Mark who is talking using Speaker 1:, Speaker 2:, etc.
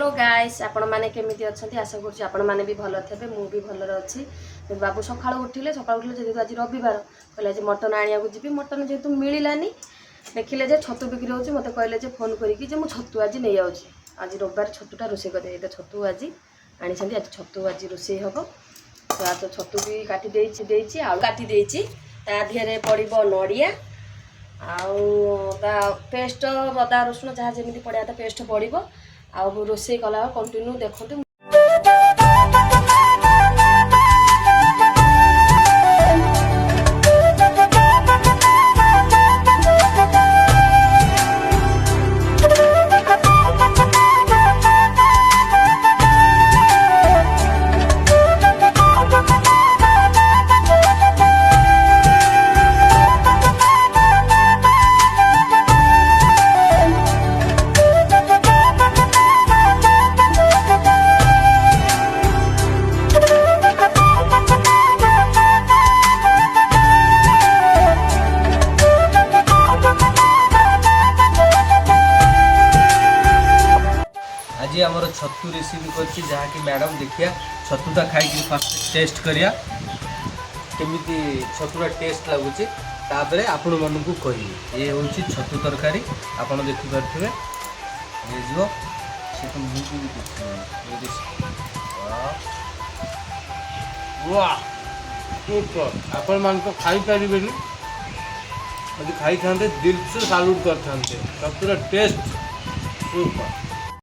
Speaker 1: Hello guys आपण माने केमिति अछंती आशा करछि आपण माने भी भलो थेबे मु भी भलो अछि। बाबू सकाळ उठिले जेतु आज रविवार कहले जे मटन आनिया को जिबी मटन जेतु मिलिलानी देखिले जे छतु बिक्री होछि मते कहले जे फोन करी कि जे मु छतु आज नै आउछि आज रविवार छतुटा रोसे कर दे छतु आज आनी छंती आज छतु आज रोसे हबो तो आज छतु भी काटी देछि आ काटी देछि ता धिरे पड़िबो नडिया आउ ता पेस्ट अदा रसुण जहाँ जमी पड़ा था पेस्ट पड़ो आउ रोसे कला कंटिन्यू देखते
Speaker 2: आज आमर छतु रेसिपी करछि जहाँकि मैडम देखिया छतुटा खाई फास्ट टेस्ट करिया केमिति छतुरा टेस्ट लगुच तापर आपण मन को कहि ये होछि छतु तरकारी आपण देखि परथिबे ये जो से तो मुंह भी देखि वाह सुपर आपण मन को खाई परिबेनी यदि खाई थांते दिल से सैल्यूट करथांते छतुरा टेस्ट सुपर।